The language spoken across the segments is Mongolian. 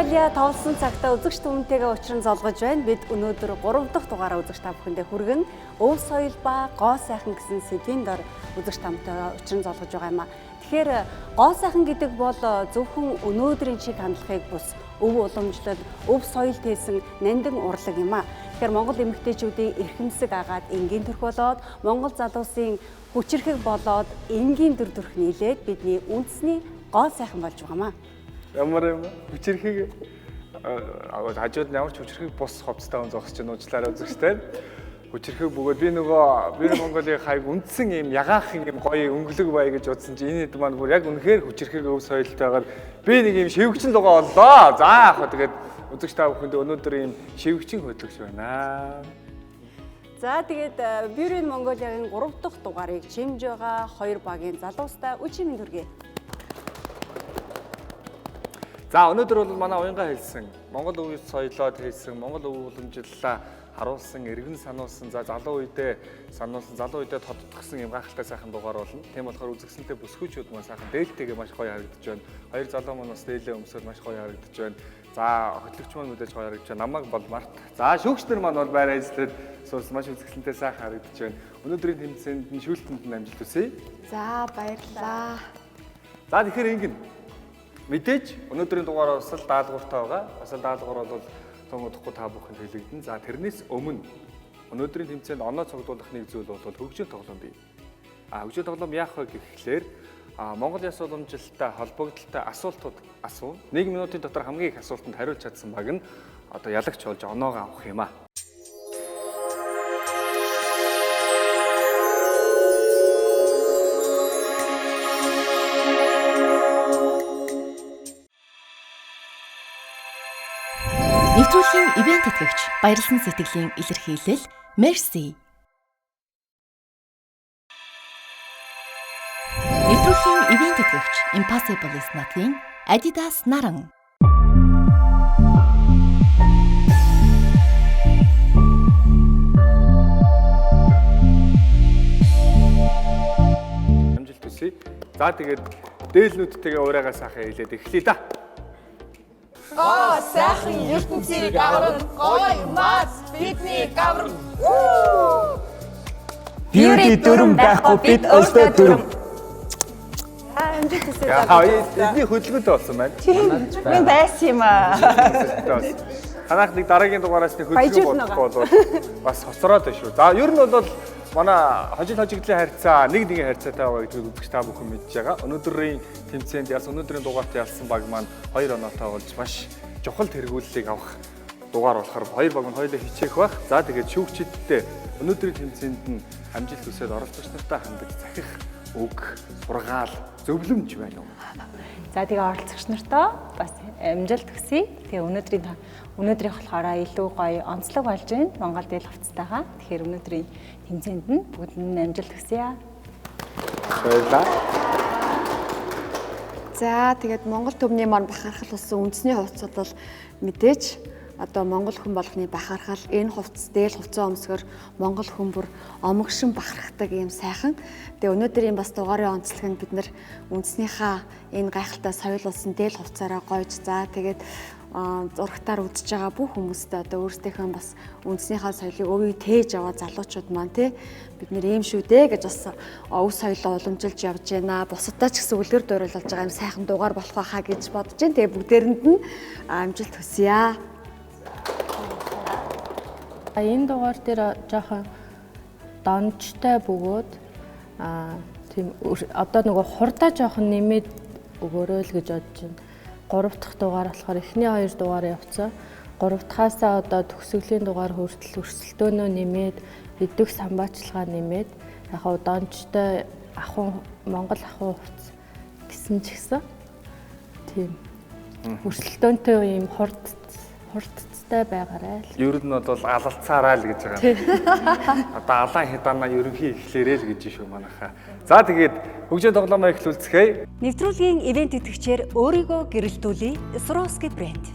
Mongolia тоглосон цагтаа үзэгч түмэнтэйгээ уулзсан золгож байна. Бид өнөөдөр 3 дахь дугаараа үзэгч та бүхэндээ хүргэн өв соёл ба гоо сайхан гэсэн сэдвийн дор үзэгч тамтайгаа уулзсан золгож байгаа юм а. Тэгэхээр гоо сайхан гэдэг бол зөвхөн өнөөдрийн шиг хандлагыг бус өв уламжлал, өв соёл тээсэн нандин урлаг юм а. Тэгэхээр Монгол эмэгтэйчүүдийн эрхэмсэг агаад энгийн төрх болоод Монгол залуусын хүчирхэг болоод энгийн дүр төрх нийлээд бидний үндэсний гоо сайхан болж байгаа юм а. Ямар юм хүчирхэг хажууд ямар ч хүчирхэг бус ховцтой хүн зогсож байна уучлаарай үзэгчтэй. Хүчирхэг бөгөөд би Монголын хайг үндсэн юм ягаахын юм гоё өнгөлөг бай гэж бодсон чи энэ хэд маань бүр яг үнэхээр хүчирхэг өв соёлтойгоор би нэг юм шивгчин лугаа боллоо. За яг тэгээд үзэгч та бүхэнд өнөөдөр юм шивгчин хөтлөгч байна. За тэгээд Бюрийн Монголиагийн 3 дахь дугаарыг чимж байгаа 2 багийн залуустай үчимэн төргий. За өнөөдөр бол манай уянга хэлсэн Монгол өвийн соёлоо хэлсэн Монгол өв уламжлалаа харуулсан эргэн сануулсан за залуу үедээ сануулсан залуу үедээ тодтгсон юм гайхалтай сайхан дугаар болно. Тийм болохоор үзэгсэнтэй бүсгүйчүүд маань сайхан дээлтэйгээ маш гоё харагдаж байна. Хоёр залуу маань бас дээлээ өмсөөр маш гоё харагдаж байна. За хөтлөгч маань мэдээж гоё харагдаж байна. Намайг бол Март. За шүүгчнэр маань бол байраа эзлээд суурсан маш үзэгсэнтэй сайхан харагдаж байна. Өнөөдрийн тэмцээнд нь шүүлтэнд нь амжилт хүсье. За баярлалаа. За тэгэхээр ингэн мэдээж өнөөдрийн дугаар бас л даалгавартай байгаа. Бас л даалгавар бол том удахгүй та бүхэнд хэлэгдэн. За тэрнээс өмнө өнөөдрийн тэмцээнд оноо цогцолдох нэг зүйл бол хөгжлийн тоглоом бий. Хөгжлийн тоглоом яах вэ гэхлээр Монголын яс уламжлалтай холбогдолтой асуултууд асуун. 1 минутын дотор хамгийн их асуултанд хариулж чадсан баг нь одоо ялагч болж оноогоо авах юм а. Нэвтрүүлгийн ивент тэтгэгч Баярлсан сэтгэлийн илэрхийлэл Merci. Нэвтрүүлгийн ивент тэтгэгч Impossible is Nothing Adidas Наран. Амжилт хүсье. За тэгээд дээлнүүдтэйгээ урайгаа сайхан хэлээд эхлэе да. Гоо сайхан ертөнцийг аврал гой мас бидний гаврал. Beauty дүрм байхгүй бид өөстөө дүрм. Амжилт хүсье. Эзний хөдөлгөөнтэй болсон байна. Мен байсан юм аа. Танах нэг дараагийн дугаараас нэг хөдөлгөөн бодохгүй бол бас хоцроод байна шүү. За ер нь бол манай хожил хожигдлын харьцаа нэг харьцаатай байгаа гэдгийг үзэгч та бүхэн мэдж байгаа. Өнөөдрийн тэмцээнд өнөөдрийн дугаарт ялсан баг маань 2 оноотой болж маш чухал тэргүүллийг авах дугаар болохоор 2 баг нь хоёулаа хичээх байх. За тэгээд шүүгчидтэй өнөөдрийн тэмцээнд нь амжилт хүсээд оролцогч нартай хандаж захих үг, сургаал, зөвлөмж байна уу? За тэгээ оролцогч нартаа бас амжилт хүсье. Тэгээ өнөөдрийн болохоор илүү гоё онцлог болж байна. Монгол дээл хувцастайгаа. Тэгэхээр өнөөдрийн тэмцээнд нь бүгд нь амжилт хүсье. Баярлалаа. За тэгээд Монгол төвний маань бахархал болсон үндэсний хувцас бол мэдээж одоо Монгол хүн болгоны бахархал энэ хувцас дээл хувцас өмсгөр Монгол хүн бүр омогшин бахархдаг юм сайхан. Тэгээ өнөөдрийн бас дугаарын онцлог нь бид нар үндэснийхаа энэ гайхалтай соёл болсон дээл хувцаараа гойж за тэгээд зурагтаар үзэж байгаа бүх хүмүүстээ одоо өөрсдийнхөө бас үндэснийхаа соёлыг өвийг тээж аваа залуучууд маань тий бид нэр ийм шүү дээ гэж бас өв соёлоо уламжилж явж байна. Бусадтай ч гэсэн үлгэр дууруулж байгаа юм сайхан дугаар болох байхаа гэж бодож байна. Тэгээ бүгдээрэнд нь амжилт хүсье. Энэ дугаар дээр жоохон донжтой бөгөөд тийм одоо нөгөө хурдаа жоохон нэмээд өгөөрэй л гэж бодож байна. 3 дахь дугаар болохоор эхний 2 дугаар явцсан. 3 дахьаасаа одоо төгсгөлийн дугаар хүртэл өрсөлдөөнөө нэмээд эдвэх самбаачлага нэмээд яг донжтой Монгол ахуй хувцас гэсэн ч гэсэн тийм өрсөлдөөнтэй юм хурдтай байгаарай л. Ер нь бол алалцаарай л гэж байгаа. Одоо алаан хядаанаа ерөнхий эхлээрэй л гэж шүү манайхаа. За тэгээд хөгжлийн тоглоомоо эхлүүлцгээе. Нэвтрүүлгийн ивент тэтгэгчээр өөрийгөө гэрэлтүүлээ Swarovski брэнд.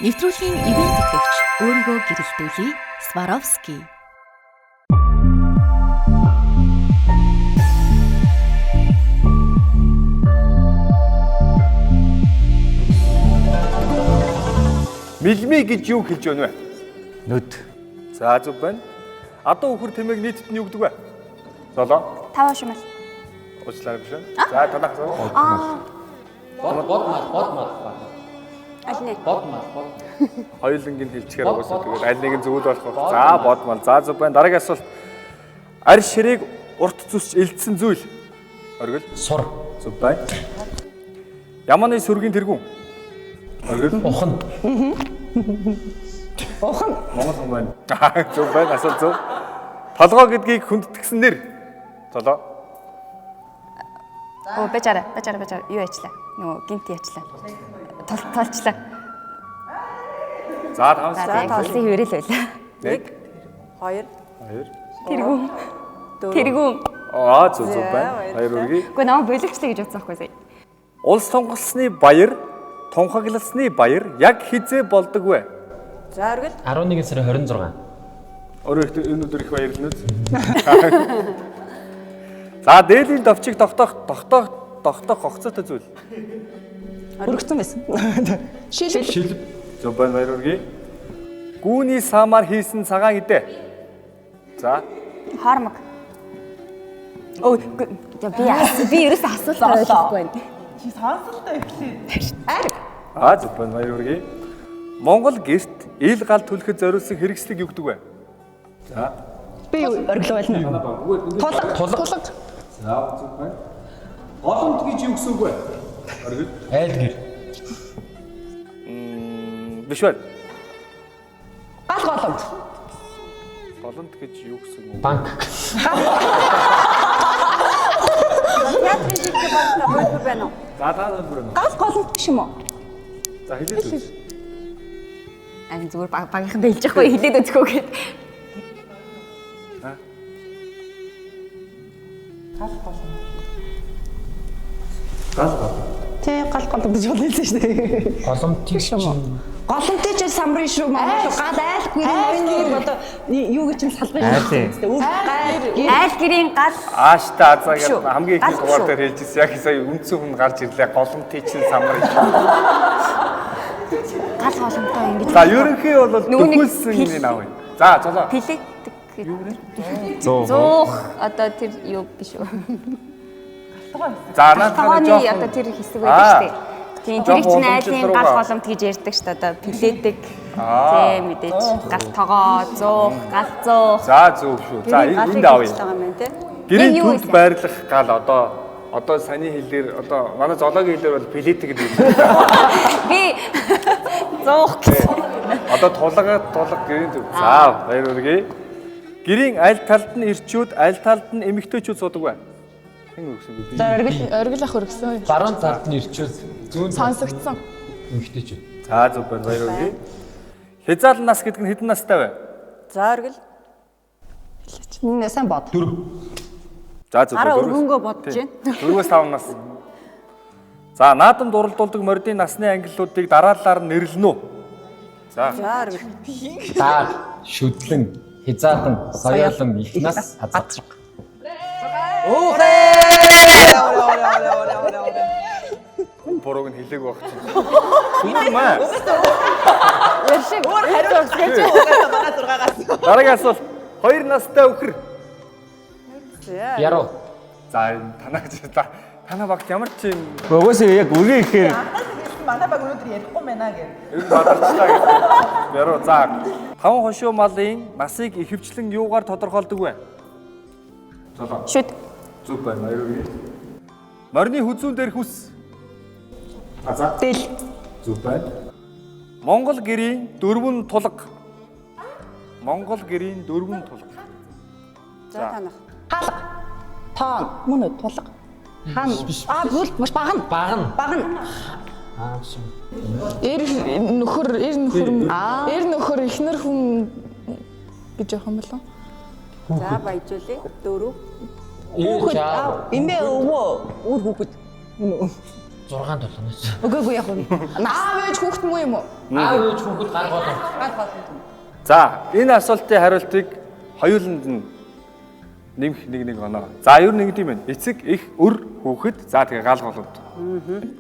Нэвтрүүлгийн ивент тэтгэгч өөрийгөө гэрэлтүүлээ Swarovski. Милми гэж юу хэлж байна вэ? Нүд. За зөв байна. Адуу үхэр тэмээг нийтэд нь юу гэдэг вэ? Золоо. Тав шимэл. Уучлаарай биш үү? За танах асуу. Аль нэг. Хоёулангийн хэлчихээр уусаа тэгээд аль нэг нь зөвөл болох байх. За бодмал. За зөв байна. Дараагийн асуулт. Арь ширээг урт зүсч элдсэн зүйл. Оргил. Сур. Зөв байна. Яманы сүргийн тэргүүн. Оргил. Ухан. Монгол хүн байна. Зөв байна. Асуулт зөв. Толгой гэдгийг хүндэтгсэн нэр. Толоо. Оо бачаараа юу яачлаа? Нөгөө гинт яачлаа. Толчлаа. За тавс. За толсын хөвөрөл байлаа. 1 2 Тэргүүн. Тэргүүн. Зөв байна. Хоёр үргийг. Гэхдээ намайг боловчлаа гэж бодсон байхгүй сая. Улс тунгалсны баяр, тунхагласны баяр яг хизээ болдог вэ? За оргил. 11 сарын 26. Өөрөө өнөөдөр их баярлалаа. За дээлийн товчийг тогтоох хогцоотой зүйл. Өргөцсөн байсан. Шилб. Зөв байна баяр үргийг. Гүүний саамаар хийсэн цагаан идэ. За. Хормог. Оо би ерөөсөө асуулт ойлгохгүй байна. Чи сонсолтой эхлэв. Зөв байна баяр үргийг. Монгол гэрт ил гал түлхэхэд зориулсан хэрэгслийг юу гэдэг вэ? За. Би оргил байлна. Тулаг. За зөв байна. Голомт гэж юу гэсэн үг вэ? Оргил. Айлгэр. Биш үү? Гал голомт. Голомт гэж юу гэсэн үг? Банк. Театрын жишээ байна байна уу? За таа бүр нэ. Гал голомт биш юм уу? За хэлээд үү. Зүгээр багийнхан дэлж явахгүй хэлээд өцгөө гэд. Тэ гал голомт гэж болно шүү дээ. Голомтыг чинь Голомтыг ч самрын шүү Монгол гал айл гэрийн одоо юу гэж нь салгаж байна. Айл гэрийн гал Ааштай азаа гэдэг хамгийн их дугаар дээр хэлжсэн. Яг сая үндсэн хүн гарч ирлээ. Голомтыг чинь самар. гал голомтой ингэж. За ерөнхий бол төгөлсөн юм аав. За золоо. Пилетик гэдэг. 100. Одоо тэр юу биш үү? За наатаа Тооны жоохон одоо тэр хэсэг байдаг шүү дээ. Тийм тэр чинь айлын гал голомт гэж ярьдаг шүү дээ. Одоо пилетик. Тийм мэдээж гал тогоо 100 гал 100. За зөв шүү. За энд аав юм. Гэрийн төвд байрлах гал одоо саний хэлээр одоо манай зоологийн хэлээр бол пилетик гэдэг юм. Би 100 гэсэн. Одоо тулга гэрийн төв. За баяр үргээ. Гэрийн аль талд нь ирчүүд, аль талд нь эмэгтэйчүүд суудаг вэ? Хэн өгсөн бэ? За оргил ах өргсөн. Баруун талд нь ирчүүд зүүн Сонсогдсон. эмэгтэйчүүд. За зөв байна баяр үргээ. Хязаал нас гэдэг нь хэдэн настай вэ? За оргил. Энэ сайн бод. 4. За зөв. Араа өргөнгөө бодож байна. 4-5 нас. За наадамд уралдуулдаг мордын насны ангиллуудыг дараалалаар нэрлэнэ үү? За. За оргил. Дааг, шүдлэн, хязаалан, соёолон, их нас, хазар. Бурууг нь хэлээг байх чинь. Үгүй маа. Яршиг өөр хариу өгсгөөч. Дараагийн асуулт. 2 настай өхөр. Яруу. За танаа багт ямар ч юм Угсаа яг үргээ ихээр Манай баг өнөөдөр ярихгүй байна гэх. ер нь бадарчлаа гэдэг. Яруу за 5 хошуу малын насыг ихэвчлэн юугаар тодорхойлдог вэ? Золоо. Шүд. Зүг байна баяр үргээ. Морины хүзүүн дээр хүс. За. Дэл. Зүг байна. Монгол гэрийн дөрвөн тулга. Монгол гэрийн дөрвөн тулга. За танах. Хаалга. Тоон. Мөн үү тулга. Хан. Бүл маш багна. Багна. Биш. Эр нөхөр ихнэр хүн гэж явах юм болов. За баяжуулъя. 4. Эмээ өвөө үр хүүхэд. 6 толгоноос. Үгүй яг нь. Аав ээж хүүхэд мүү юм уу? Аав ээж хүүхэд гал голомт. За энэ асуултын хариултыг хоёуланд нь нэмэх нэг оноо. За ер нь ингэдэм байх. Эцэг их өр хүүхэд за тэгээ гал голомт.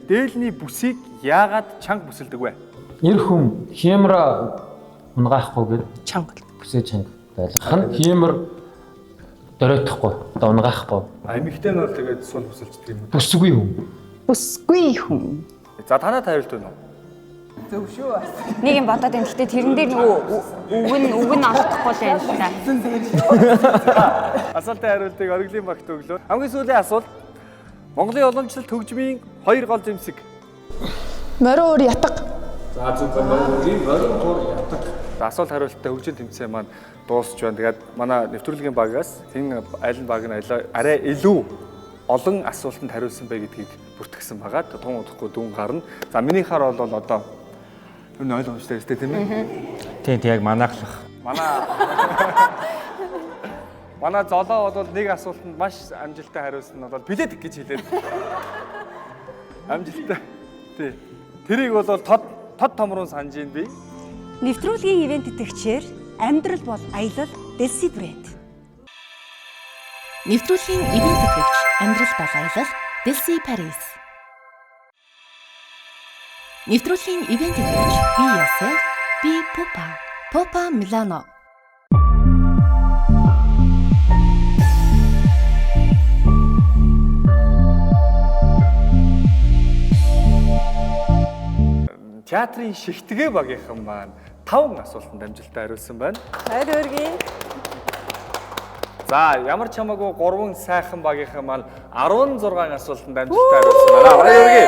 Дээлний бүсийг яагаад чанга бүсэлдэг вэ? эр хүм хямра унгаахгүй гэд Чангал. бүсээ чанга байлгах нь хямр дөрөйтөхгүй одоо унгаахгүй. Эмэгтэй нь бол тэгээд сул бүсэлждэг юм уу? Бүсгүй юм. Бүсгүй хүн. За танаад хариулт байна уу? Нэг юм бодоод юм. Гэхдээ тэрэн дээр нөгөө үг нь олохгүй л юм да. Асуултын хариултыг Оргилын багт өглөө. Хамгийн сүүлийн асуулт. Монголын уламжлалт хөгжмийн хоёр гол зэмсэг. Морин уур ятга. За зөв байна. За асуулт хариулттай хөгжил тэмцээн маань дуусч байна. Тэгээд манай нэвтрүүлгийн багаас хэн аль нь баг нь арай илүү олон асуултанд хариулсан бай гэдгийг бүртгэсэн байгаа. Тун удахгүй дүн гарна. За минийхаар бол одоо юу н ойлгомжтой өстэй тийм ээ. Тийм яг манайхлах. Манай золоо бол нэг асуултанд маш амжилттай хариулсан нь бол билет гэж хэлээд. Амжилттай. Тий. Тэрийг бол тод томрон санаж ийн би. Нэвтрүүлгийн ивент итгэгчээр амьдрал бол аялал Delsi брэнд. Нэвтрүүлгийн ивент итгэгч амьдрал бол аялал Delsi Paris. Нэвтрүүлгийн ивент итгэгч Be Yourself, Be Pupa, Pupa Milano. Театрын шигтгэ багийнхан маань 5 асуултанд амжилттай хариулсан байна. Хайр өргөе. За ямар ч хамаагүй 3 сайхан багийнхан маань 16 асуултанд амжилттай хариулсан байна. Хайр өргөе.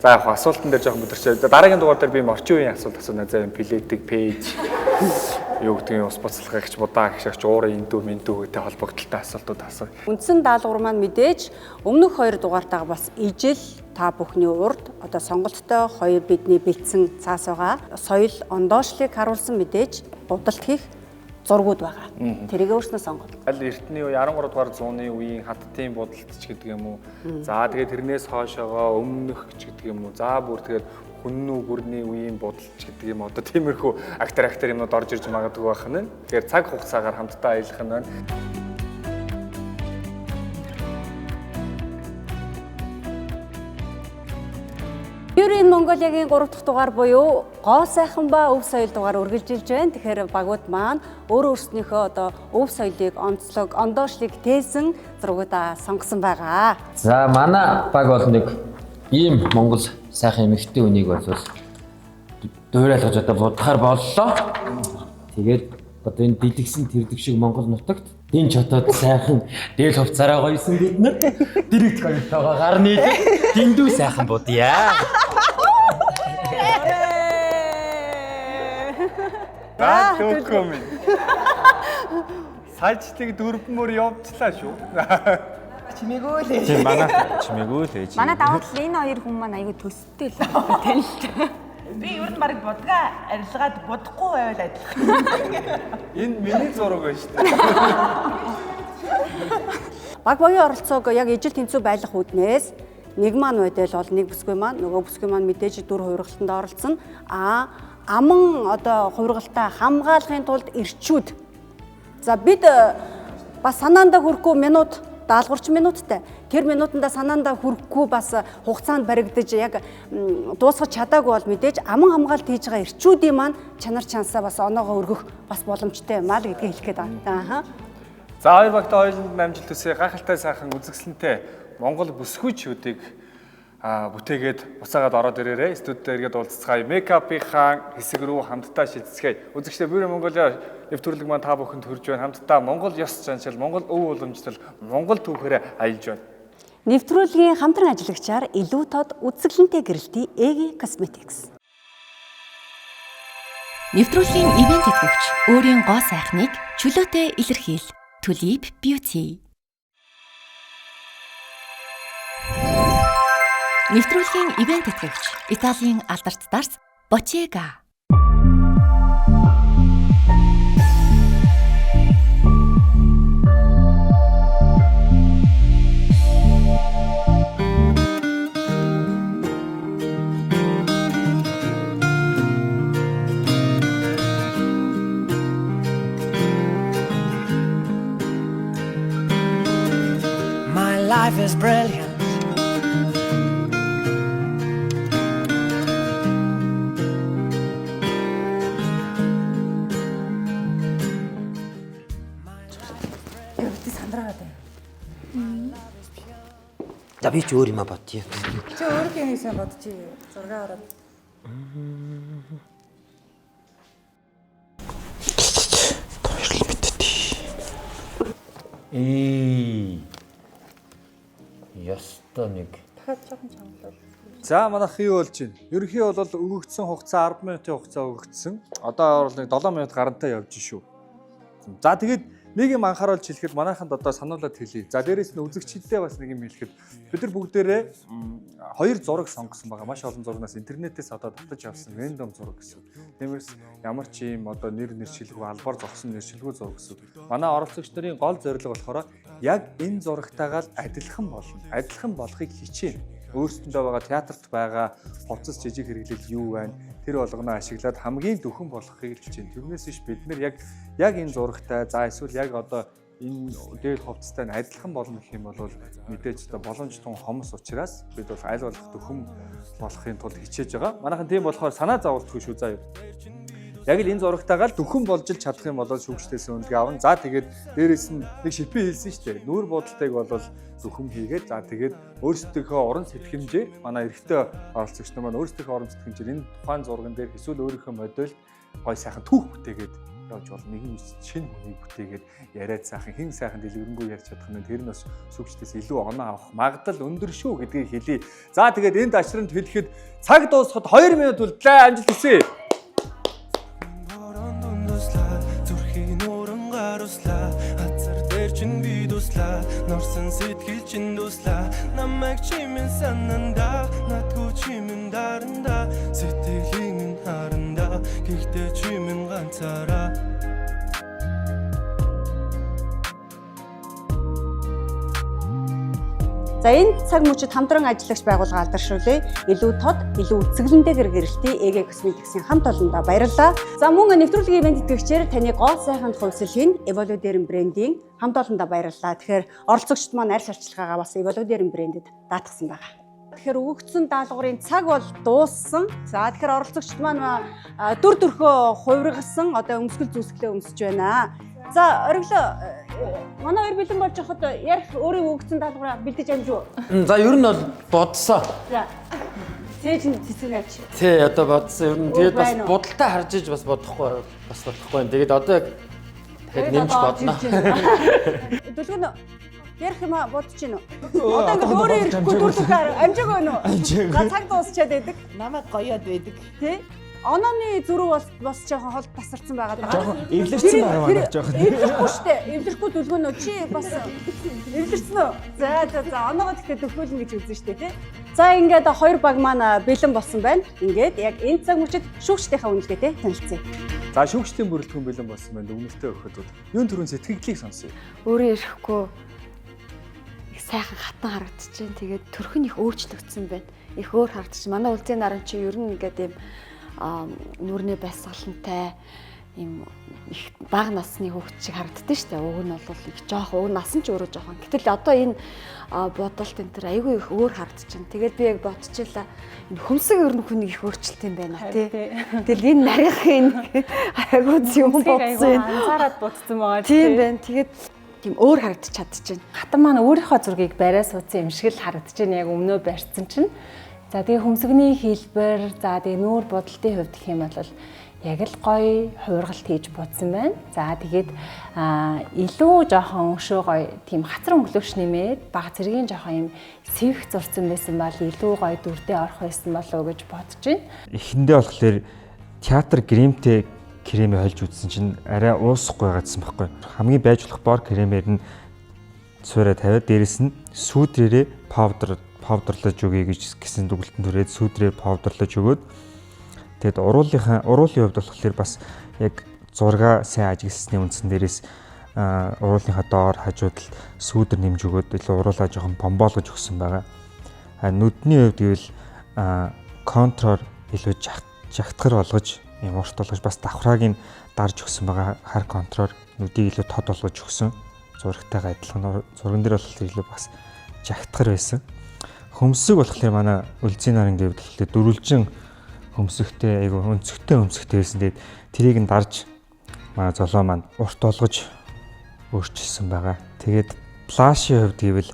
За яг асуултан дээр жоохон өдөрчээ. Дараагийн дугаар дээр би орчин үеийн асуулт асуунаа. За билетик пэйж юу гэдэг нь ус боцлогч будаа гişгч уурын индүү мэндүү гэдэг холбогдолтой асуултууд асуу. Үндсэн даалгавар маань мэдээж өмнөх 2 дугаартайгаа бас ижил та бүхний урд одоо сонголттой 2 бидний бэлдсэн цаас байгаа. Соёл ондоошлыг харуулсан мэдээж будалт хийх зургууд байгаа. Тэрийг өөрснөө сонгоод. Аль эртний үе 13 дугаар зууны үеийн хаттын будалт ч гэдэг юм уу. За тэгээд тэрнээс хойшоогоо өмнөх ч гэдэг юм уу. За бүр тэгээд хүннүү бүрний үеийн будалч гэдэг юм одоо тиймэрхүү актер юмнууд орж ирж магадгүй байх нь. Тэгэхээр цаг хугацаагаар хамтдаа аялах нь байна. Юрийн Монголиагийн 3 дахь дугаар буюу гоо сайхан ба өв соёл дугаар үргэлжилж байна. Тэгэхээр багууд маань өөрснийхөө одоо өв соёлыг, онцлог, ондоошлыг тээсэн зургуудаа сонгосон байгаа. За манай баг бол нэг ийм Монгол сайхан эмэгтэй үнийг бол дуурайлгаж одоо будахаар боллоо. Тэгээд одоо энэ дэлгсэн тэрдэг шиг Монгол нутагт энэ чотод сайхан дээл хувцаараа гоёсон бид нар дэрэгт гоётойгоо гарны дэндүү сайхан будъя. За төгөөм. Сайжлыг дөрвмөр явуулчлаа шүү. Чимээгөө л. Тийм манай чимээгөө л ээж. Манай даваад л энэ хоёр хүн маань аягүй төстэй л танилт. Би ер нь баг будгаа арилгаад будахгүй байвал адилхан. Энэ миний зураг байна шүү дээ. Баг боёо оролцоог яг ижил тэнцүү байлгах үүднээс нэг маань байдал бол нэг бүсгүй маань нөгөө бүсгүй маань мэдээж дүр хувиргалтанд оролцсон. Аман одоо хувиргалтаа хамгаалахын тулд ирчүүд. За бид бас санаандаа хүрэхгүй минут даалгаварч минуттай. Тэр минутанда санаандаа хүрэхгүй бас хугацаанд баригдаж яг дуусгаж чадаагүй бол мэдээж аман хамгаалт хийж байгаа ирчүүдийн маань чанар чансаа бас оноогоо өргөх бас боломжтой юм аа л гэдгийг хэлэх гээд байна. За хоёр багтаа хоёуланд амжилт хүсье. Гайхалтай сайхан үзэсгэлэнтэй Монгол бүсгүйчүүдийг бүтээгээд буцаагаад ороод ирээрэй. Студид эргээд уулзцгаая. Мейкапынхаа хэсэг рүү хамтдаа шилжцгээе. Үзэгчдээ Бюро Монголиа нэвтрүүлэг маань та бүхэнд хүрж байна. Хамтдаа Монгол ёс заншил, Монгол өв уламжлал, Монгол түүхээрээ аялж байна. Нэвтрүүлгийн хамтран ажиллагчаар илүү тод үзэсгэлэнтэй гэрэлтийн Egi Cosmetics. Нэвтрүүлгийн ивент итгэгч өөрийн гоо сайхныг чөлөөтэй илэрхийл. Tulip Beauty. Нэвтрүүлгийн ивент итгэгч Италийн алдарт дарс Bottega. My life is brilliant. За би ч өөр юм бодъё. Чи өөрөө хийнэ бодчих. Зураг хараад. Яста нэг. Дахиад жоохон чамлал. За манайх юу болж байна? Ерөнхий бол өгөгдсөн хугацаа 10 минутын хугацаа өгөгдсөн. Одоо бол нэг 7 минут гарантай явж шүү. За тэгээд нэг юм анхааруулж хэлэхэд манайханд одоо сануулад хэлье. За дээрээс нь үзэгчдээ бас нэг юм хэлэхэд бид нар бүгдээрээ 2 зураг сонгосон байгаа. Маш олон зурагнаас интернетээс одоо татаж авсан рандом зураг гэсэн. Тиймээс ямар ч юм одоо нэршилгүй албаар зогсон нэршилгүй зураг гэсэн. Манай оролцогч нарын гол зорилго болохоор яг энэ зурагтайгаа адилхан болно. Адилхан болохыг хичээнэ. Өөрсдөндөө байгаа театрт байгаа хувцас жижиг хэрэглэл юу байна? Тэр болгоно ашиглаад хамгийн дөхөн болохыг хичээнэ. Тэрнээс иш бид нар яг энэ зурагтай за эсвэл яг одоо энэ дээл хувцастай адилхан болно гэх юм бол мэдээж одоо боломж тун хомос учраас бид бол аль болох дөхөн болохын тулд хичээж байгаа. Манайхан тийм болохоор санаа зовлтгүй шүү заа юу. Яг л энэ зурагтайгаа л дөхөн болж чадах юм бол шүүгчдээс үнэлгээ авна. За тэгээд дээрэс нь нэг шипи хэлсэн шүү дээ. Нүүр бодолтойг бол дөхөн хийгээд за тэгээд өөрсдийнхөө уран сэтгэмжээ манай эрэгтэй оролцогч нар маань өөрсдийнхөө уран сэтгэмжээр энэ тухайн зурган дээр эсвэл өөрийнхөө модельд гой сайхан түүх бүтээгээд явж бол нэгэн шинэ хүнийг бүтээгээд яриад сайхан хэн сайхан дэлгэрэнгүй ярьж чадах нь тэр нь бас шүүгчдээс илүү оноо авах магадлал өндөр шүү гэдгийг хэлье. За тэгээд энэ дашранд хэлэхэд цаг дуусахад 2 минут үлдлээ. Амжилт хүсье. Норсон сэтгэл чин дуслаа намайг чимэн сананда надгүй чимэн даранда сэтгэлийн харанда гэхдээ чимэн ганцаараа За энэ цаг мөчид хамтран ажиллагч байгууллага алдаршуулъя. Илүү тод, илүү үзэсгэлэнтэйгэр гэрэлтий ЭГ Косметиксийн хамт олондоо баярлалаа. За мөн нэвтрүүлгийн ивент тэтгэгчээр таны гол сайханд хувьсэлхийн Evoluderm брендийн хамт олондоо баярлалаа. Тэгэхээр оролцогчд маань арьс арчилгаагаа бас Evoluderm брендэд даатгсан байгаа. Тэгэхээр өгөгдсөн даалгаврын цаг бол дууссан. За тэгэхээр оролцогчд маань дүр төрхөө хувиргасан одоо өмсгөл зүсгэлээ өмсөж байна. За ориглоо манай хоёр бэлэн болж хахад ярих өөрийн өгсөн даалгавраа бэлдэж амж уу? За ер нь бол бодсоо. За. Цээж нь цэцэг авч. Тий одоо бодсон ер нь тэгээд бас будалтай харж иж бас бодохгүй юм. Тэгээд одоо дахиад нэмж бодно. Дүлгэн ярих юм бодож гин үү? Одоо ингэ өөрөө ирэхгүй дүр төрхөөр амжааг байна уу? За цаг дуусчаад байдаг. Намайг гоёод байдаг. Тий? Онооны зүрх бас жоохон хол тасарсан байгаа даа. Жоохон эвлэрсэн байна жоохон. Эвлэхгүй шүү дээ. Эвлэхгүй дүлгөнөө чи бас эвлэрсэн үү? За оноогоо тэгэхээр дөхөөлнө гэж үзэн шүү дээ тий. За ингээд хоёр баг маань бэлэн болсон байна. Ингээд яг энэ цаг мөчид шүүгчдийнхээ үнэлгээтэй танилцъя. За шүүгчдийн бүрэлдэхүүн бэлэн болсон байна. Өмнөстэй өгөхөд юун төрүн сэтгэлдлийг сонсъё. Өөрөө ирэхгүй их сайхан хатан харагдаж байна. Тэгээд төрх нь их өөрчлөгдсөн байна. Их өөр харагдаж. Манай үлзий наран чи ер нь ингээд юм нүрний байсгалантай ийм их бага насны хүүхэд шиг харагддаг шүү дээ. Уг нь бол их жоохон уг насан ч өөрөө жоохон. Гэтэл одоо энэ бодолт энэ төр айгүй их өөр харагдаж байна. Тэгээд би яг бодчихлаа. Энэ хөмсөг ер нь хүний их өөрчлөлт юм байна тий. Тэгэл энэ нарийн айгүй юм бодсон. Анзаараад бодсон байгаа тийм байна. Тэгээд тийм өөр харагдаж чадчихжээ. Хатан маань өөрийнхөө зургийг барай суудсан юм шиг л харагдаж байна. Яг өмнөө барьсан чинь. За тэгээ хөмсгний хэлбэр, за тэгээ нүүр бодолтын хувьд гэх юм бол яг л гоё хувиргалт хийж бодсон байна. За тэгээд илүү жоохон өшөө гоё тийм хацар өнгөлөгч нэмээд бага зэргийн жоохон юм сэвх зурцсан байсан бол илүү гоё дүрдээ орох байсан болов уу гэж бодож байна. Эхэндээ болохоор театр гримтэй кремээ хольж үзсэн чинь арай уусахгүй байгаадсан байхгүй. Хамгийн байж болох бор кремээр нь цуураа тавиад дээрэс нь сүүдрээрээ павдерлаж өгье гэсэн дүгнэлтэн түрээд сүүдрээр павдерлаж өгөөд тэгэд уруулын хувьд болохоор бас яг зурга сайн ажигласны үндсэн дээрээс уруулынхаа доор хажууд л сүүдэр нэмж өгөөд илүү уруулаа жоохон бомбоолгож өгсөн байгаа. Нүдний хувьд гэвэл контроор илүү жагтгар болгож урт болгож бас давхрааг нь дарж өгсөн байгаа. Хар контроор нүдийг илүү тод болгож өгсөн. Зурагтайгаа адилхан зурган дээр болохоор илүү бас жагтгар байсан. Хөмсөг болохоор манай үлзий нарын дэвд болохоор дөрвөлжин хөмсөгтэй айгу өнцгтэй хөмсөгтэй байсан. Тэгээд тэрийг нь дарж манай золоо маань урт болгож өөрчилсөн байгаа. Тэгээд плашийн хувьд гэвэл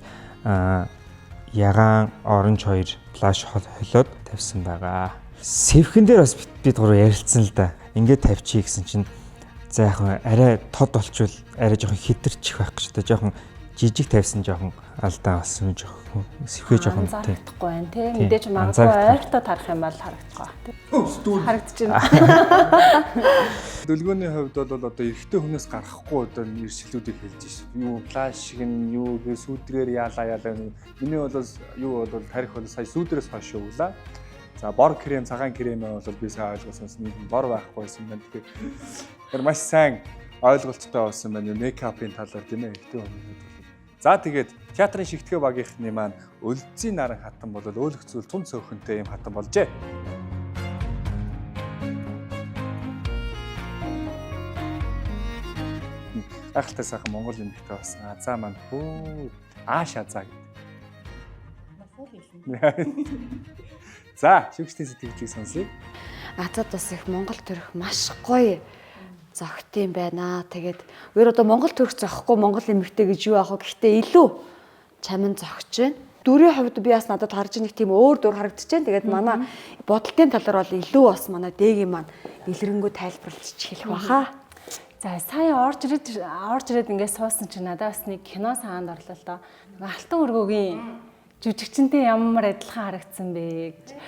ягаан, оранж хоёр плаш холиод тавьсан байгаа. Сэвхэн дээр бас бид гурав ярилцсан л да. Ингээд тавьчих гэсэн чинь за яг арай тод болчвол арай жоохон хитэрчих байх гэж та жоохон жижиг тавьсан жоохон алдаа болсон жоохон сэвхээ жоохон таахгүй байна тий. Мэдээж магадгүй ойртоо тарах юм бол харагдахгүй байна тий. Харагдчихна. Дөлгөөний хувьд бол одоо эрэгтэй хүнээс гарахгүй одоо нэршилүүдийг хэлж шээ. Юу плаш гэн юу гээ сүдрээр яалаа. Миний бол юу бол харих бол сая сүдрээс хойш өглөө. За бор крем, цагаан крем бол би сайн ойлгосноос нэг бор байхгүйсэн байна. Тэгэхээр маш сайн ойлголттой болсон байна. Мейкапын талаар тийм ээ эрэгтэй хүмүүс. За тэгээд театрын шигтгэх багийнхны маань өлзийн наран хатан бол өөлөх зүйл тун цөөхөнтэй юм хатан болжээ. Ахалтай сайхан Монгол эмэгтэй болсон. Азаа маань хөө ааш азаа гэдэг. За, шүгчтийн сэтгэлийг сонсъё. Азад бас их Монгол төрх маш гоё зохт юм байна. Тэгээд өөр одоо Монгол төрх зохихгүй Монгол эмэгтэй гэж юу аах вэ? Гэхдээ илүү чамин зохиж байна. Дүрийн хувьд би бас надад харж нэг тийм өөр дүр харагдчихээн. Тэгээд манай бодолтын талаар бол илүү бас манай дээгийн маань илрэнгүү тайлбарлаж хэлэх баха. За сая орж ирээд ингээд суусан чинь надад бас нэг кино саанд орлоо л доо. Алтан өргөгийн жүжигчэнтэй ямар адилхан харагдсан бэ гэж.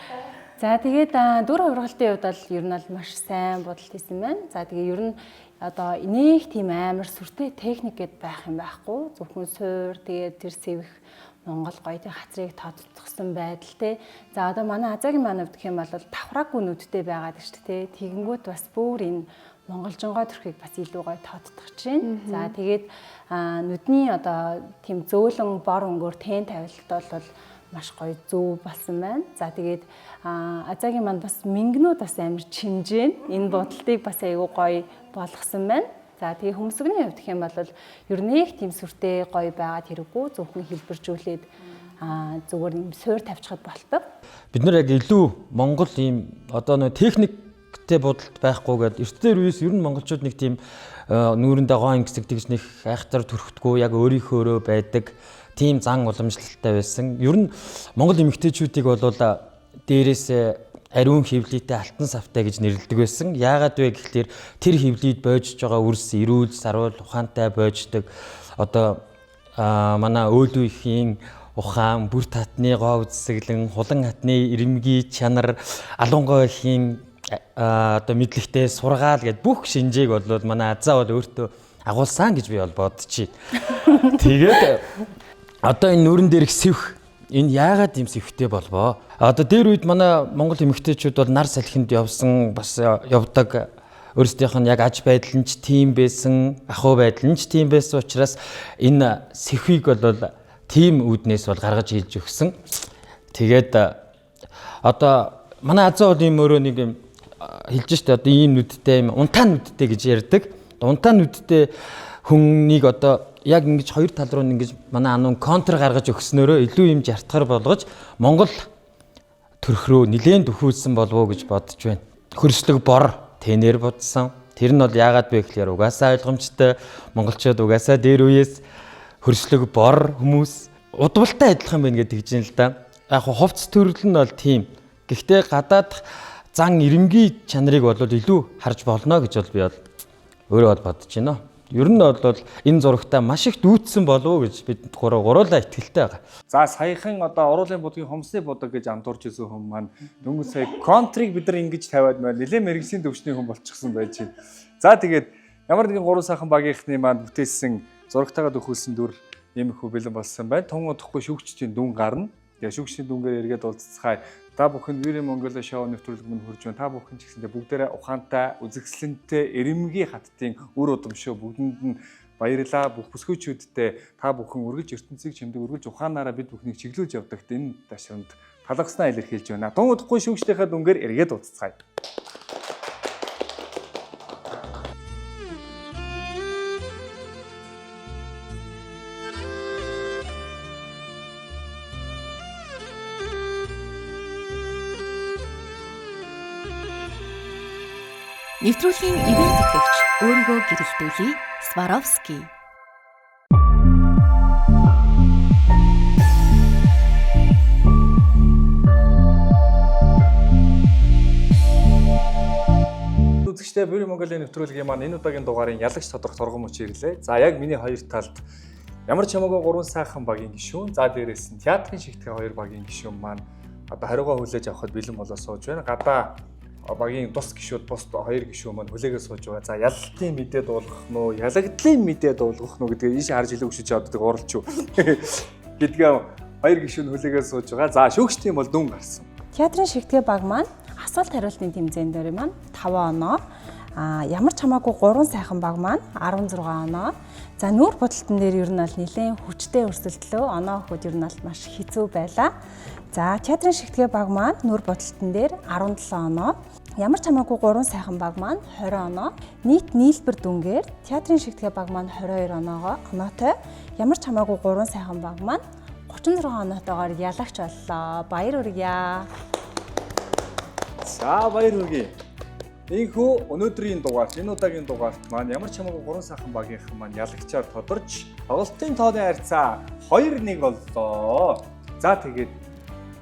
За тэгээд дүр ургалтын хувьд бол ер нь бол маш сайн бодолт хийсэн байна. За тэгээд ер нь одоо нэг тийм амар сүртэй техник гэдээ байх юм байхгүй. Зөвхөн суур тэгээд тэр сэвэх Монгол гоёдын хацрыг тооцогдсон байдал те. За одоо манай Азагийн маань хувьд гэх юм бол давхраагүй нүдтэй байгаад шүү дээ. Тэгэнгүүт бас бүр энэ монголжингой төрхийг бас илүү гоё тооцдог чинь. За тэгээд нүдний одоо тийм зөөлөн бор өнгөөр тэн тавилт бол маш гоё зөв болсон байна. За тэгээд Азагийн маань бас мингнүүд бас амар чимжээ. Энэ бодолтыг бас айгүй гоё болгосон байна. За тэгээ хөмсгний хувьд гэх юм бол ер нь их тийм сүртэй гоё байгаад хэрэггүй зөвхөн хэлбэржүүлээд зүгээр юм суур тавьчихад болдог. Бид нар яг илүү Монгол ийм одоо нэг техниктэй бодолт байхгүйгээд эрт дээр үеэс ер нь монголчууд нэг тийм нүүрэндээ гоо ингэсэгдэж нэг айхтар төрөхдгөө яг өөрийнхөөрөө байдаг тийм зан уламжлалтай байсан. Ер нь монгол эмэгтэйчүүдийг бол дээрээс ариун хөвлийтэй алтан савтай гэж нэрлэдэг байсан. Яагаад вэ гэхлээр тэр хөвлийд боожж байгаа үрс, эрүүл, сарвал ухаантай боождог. Одоо манай өөлүйхийн ухаан, бүр татны гоо үзэсгэлэн, хулан хатны ирэмгийн чанар, алунгойхийн одоо мэдлэгтэй сургаал гэд бүх шинжээг бол манай Азаа бол өөртөө агуулсан гэж би бол бодчих. Тэгээд одоо энэ нүүрэн дээрх сэвх энэ яагаад юм сэвхтэй болвоо? Одоо дээр үед манай монгол эмэгтэйчүүд бол нар салхинд явсан бас явдаг. Өөрсдийнх нь яг аж байдал нь ч тийм байсан, ахуй байдал нь ч тийм байсан учраас энэ сэвхийг бол тийм үүднээс бол гаргаж хэлж өгсөн. Тэгээд одоо манай Азаа бол ийм өөрөө нэг юм хэлж штэ одоо ийм нүдтэй юм унтаан нүдтэй гэж ярьдаг. Унтаан нүдтэй хүнийг одоо яг ингэж хоёр тал руу ингэж манай ануун контр гаргаж өгснөөрөө илүү юм жартгар болгож Монгол төрх рүү нилээн дөхүүлсэн болов уу гэж бодож байна. Хөрслөг бор тэнэр бодсон. Тэр нь бол яагаад вэ гэхээр угаасаа ойлгомжтой монголчууд угаасаа дээр үеэс хөрслөг бор хүмүүс удвалтай адилхан байна гэдэг чинь л да. Яг хувцс төрөл нь бол тийм. Гэхдээ гадаад зан ирэмгийн чанарыг бол илүү харж болно гэж бол би бол өөрөө бол бодож байна. Ер нь бол энэ зурагтаа маш их дүүцсэн болов уу гэж бид гурлаа итгэлтэй байгаа. За саяхан одоо уруулын будгийн хомсны будаг гэж андуурч ирсэн хүн маань дөнгөж сая контрыг бид нар ингэж тавиад байна. Нилээн мэрэгсийн төвчний хүн болчихсон байж байна. За тэгээд ямар нэгэн гурван сайхан багийнхны маань бүтээсэн зурагтайгаа дөхүүлсэн дүр нэмэхүү бэлэн болсон байна. Тун удахгүй шүүгчдийн дүн гарна. Тэгээ шүүгчдийн дүнгээр эргээд уулзцгаая. Та бүхэн Вири Монголиа шоу нэвтрүүлэг мөн хурж байна. Та бүхэн ч гэсэндээ бүгдээрээ ухаантай, үзэсгэлэнтэй, эрэмгийн хаттын үр удамшөө бүгдэнд нь баярлалаа. Бүх бүсгүйчүүдтэй та бүхэн үргэлж ертөнцийг чимдэг, үргэлж ухаанаараа бид бүхнийг чиглүүлж явдагт энэ ташрамд талархснаа илэрхийлж байна. Тун удахгүй шүүгчдийнхээ дүнгээр эргээд уулзцгаая. Нэвтрүүлгийн ивент тэтгэгч өөрийгөө гэрэлтүүлээ Сваровский. үзэгчтэй Beauty Mongolia нэвтрүүлгийн маань энэ удаагийн дугаарын ялагч тодорх торгон мөч ирлээ. За яг миний хоёр талд ямар ч хамаагүй 3 сайхан багийн гишүүн, за дээрээс нь театрын шигтгэн 2 багийн гишүүн маань одоо хариугаа хүлээж авахд бэлэн болоо сууж байна. Гадаа багийн тус гишүүд бус 2 гишүүн маань хүлээгээ сууж байгаа. За ялалтын мэдээ дуулгах нь уу, ялагдлын мэдээ дуулгах нь уу гэдгийг ийш харж илүү өшөж авдаг уралч юу гэдгээ 2 гишүүн хүлээгээ сууж байгаа. За шүүгчдийн бол дүн гарсан. Театрын шигтгэн баг маань асуулт хариултын тэмцээн дээр маань 5 оноо, ямар ч хамаагүй 3 сайхан баг маань 16 оноо. За нүүр будалтан дээр ер нь бол нэлээд хүчтэй өрсөлдлөө оноо өгөхөд ер нь бол маш хэцүү байлаа. За театрын шигтгэн баг маань нүүр будалтан дээр 17 оноо, ямар ч хамаагүй 3 сайхан баг маань 20 оноо. Нийт нийлбэр дүнгээр театрын шигтгэн баг маань 22 оноотой, ямар ч хамаагүй 3 сайхан баг маань 36 оноотойгоор ялагч боллоо. Баяр хүргье. За баяр хүргэе. Энэхүү өнөөдрийн дугаарт, энэ удаагийн дугаарт маань ямар ч хамаагүй 3 сайхан багийнхан маань ялагчаар тодорч тоглолтын тооны харьцаа 2-1 боллоо. За тэгээд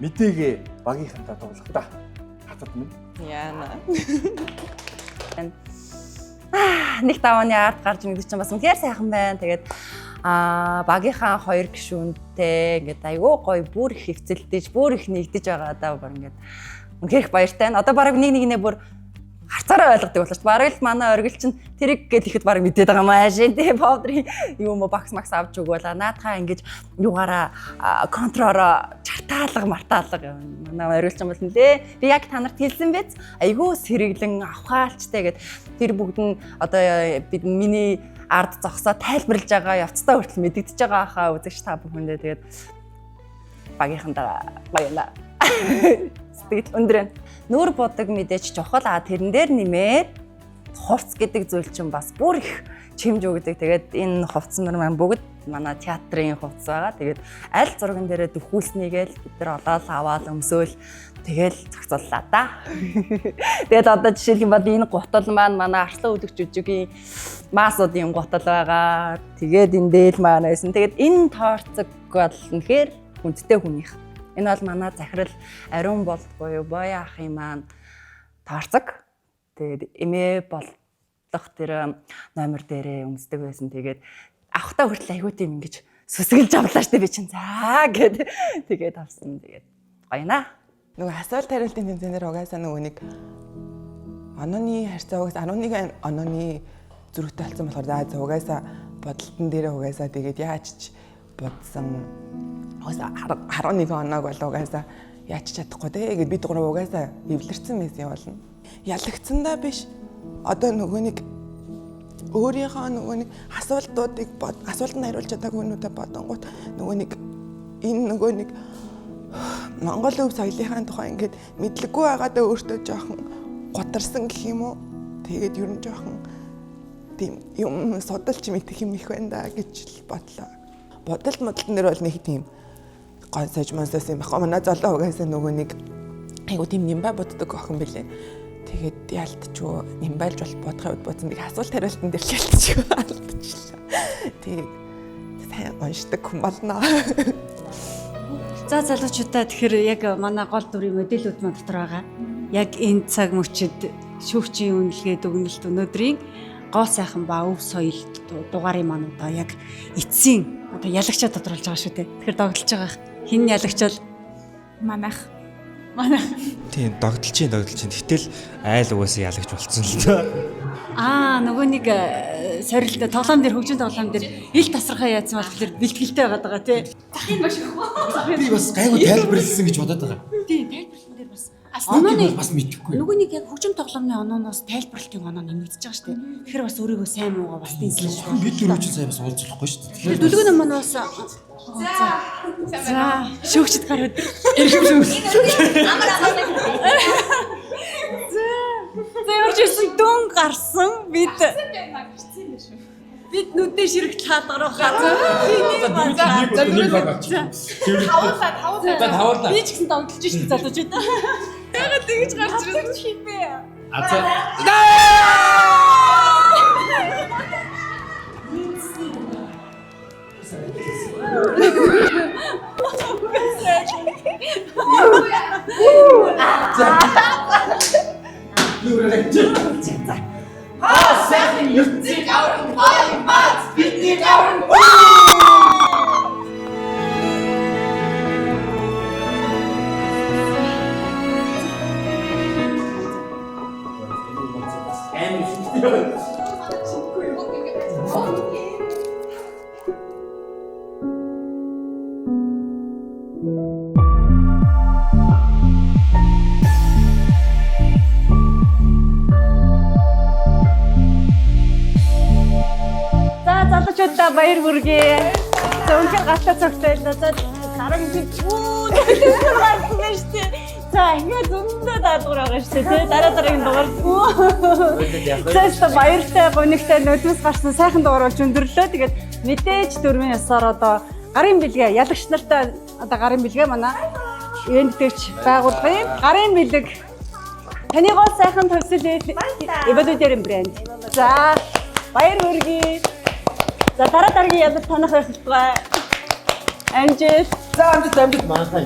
мэдээгээ багийнхантаа тоглох та. Хатад минь. Яана. Нэг давааны ард гарч мэдчих чинь бас үнэхээр сайхан байна. Тэгээд багийнхаа 2 гишүүнтэй ингээд айгүй гоё бүр их хөвцөлдөж, бүр их нэгдэж байгаа даа бүр ингээд үнэхээр их баяртай байна. Одоо бараг нэг-нэгнээ бүр харцаараа ойлгодог болчих. Бараг л манай оргил чинь тэрэг гээд ихэд бараг мэдээд байгаа маа шин тий powder юм уу бакс макс авч өгвөл наадхаа ингэж юугаараа контророо чартаалга мартаалга манай оргил чинь бол нэлээ би яг та нарт хэлсэн биз айгүй сэргэлэн авхаалчтай гэд тэр бүгд нь одоо бид миний ард зогсоо тайлбарлаж байгаа явцдаа хүртэл мэдэгдэж байгаа хаа үзэгч та бүхэндээ тэгээд багийнхантаа баяна. Сэтгэл өндрэн нүүр бодог мэдээж чухал тэрэн дээр нэмээд хувцс гэдэг зүйл чинь бас бүр их чимж өгдөг. Тэгээд энэ хувцсмар маань бүгд манай театрын хувцс байгаа. Тэгээд аль зурган дээрээ дөхүүлснийгээл бид нар олоод аваад өмсөөл тэгэл зохицууллаа да. Тэгээд одоо жишээлх юм бол энэ гутал маань манай арслан өдөгч жүжигийн маасуудын гутал байгаа. Тэгээд энэ дээл маань байсан. Тэгээд энэ таарцаг бол үнэхээр хүндтэй хүнийх. Энэ бол манай захирал Ариун болд буюу Боя ахын маань таарцаг. Тэгээд эмээ болох тэр номер дээрээ өмсдөг байсан. Тэгээд авахтаа хүртэл айгүй тийм ингэж сүсгэлж авлаа штэ би чинь заа гэд тэгээд авсан. Тэгээд гоёна. Нөгөө асуулт хариултын тэмцээнээр угаасаа нөгөө нэг онооны харьцаа угаасаа 11 онооны зүрхтэй болсон болохоор за угаасаа бодолтон дээрээ угаасаа тэгээд яаж ч бодсон угаасаа 11 оноог бол угаасаа яаж чадахгүй те гэд бид гурав угаасаа эвлэрсэн байсан болно. Ялагдсандаа биш одоо нөгөө нэг өөрийнхөө нөгөө нэг асуултуудыг асуултанд хариулж чадаагүй нүдэ бодонгууд нөгөө нэг энэ нөгөө нэг Монгол өв соёлынхаа тухай ингээд мэдлэггүй байгаадаа өөртөө жоохон готарсан гэх юм уу. Тэгээд ер нь жоохон тийм юм судалж мэдэх юм их байна да гэж бодлоо. Бодолт модлтон дээр бол нэг тийм гой саж монсоос юм байна. Манай золоо угаасаа нөгөө нэг айгу тийм нимбай боддог охин бэлээ. Тэгээд ялтчгүй нимбайлж бол бодох үед бодсон. Би асуулт хариултан дээр л ялтчгүй алдчихлаа. Тэгээд сайн уншдаг хүн болно. За залуучуудаа тэгэхээр яг манай гол дүрийн модельүүд маань дотор байгаа. Яг энэ цаг мөчид шүүгчийн үнэлгээ дүгнэлт өнөөдрийн гоо сайхан ба өв соёл дугаарын маань одоо яг эцсийн одоо ялагчаа тодруулж байгаа шүү дээ. Тэгэхээр догдолж байгаа. Хин ялагчвал манайх. Тийм догдолж чинь. Гэтэл айл угаасаа ялагч болцсон л доо. Нөгөө нэг сорилт тоглоом дээр хөгжим тоглоом дээр ил тасархаа яатсан болохоор бэлтгэлтэй байгаад байгаа тий. Захын маш их баа. Би бас гайгүй тайлбарлсан гэж бодоод байгаа. Тий, тайлбарлалтын дээр бас онооны бас мэдэхгүй. Нөгөө нэг яг хөгжим тоглоомны онооноос тайлбарлалтын оноо нэмэгдэж байгаа шүү дээ. Тэгэхээр бас өөрийгөө сайн муугаа бас дийслээ шүү. Бид дөрөв чинь сая бас уулзахгүй шүү дээ. Тэгэхээр дүлгэн маань бас за шүүгчд гар өдөр. Зэвэрчсэн дүн гарсан бид нүдэн ширхт хаалгарах газар. Тавуулаа. Би ч гэсэн догдолж шүү залуучууд. Тэгээд тэгж гарч ирсэн химээ. сайхан ертөнцийг аврах гоё бац бидний аврах. залуучуудаа баяр хүргэе. За үнхээр галтаа цогцолтой. За харин гарсан шүү дээ. За ингээд зөндөө даадгар байгаа шүү дээ. Дараа дараагийн дугаар. За баяртай гонигтай нөтөс гарсан сайхан дугаар болж өндөрлөө. Тэгээд мэдээж дөрвийн ясаар одоо гарын бэлгээ ялагч нартай одоо гарын бэлгээ манай ивэнттэйч байгуулгын гарын бэлэг таны гол сайхан төвсөл эволюдерийн брэнд. За баяр хүргэе. За дараагийн ядаж танах байх бай. Анжел. За амжилт манайхаа.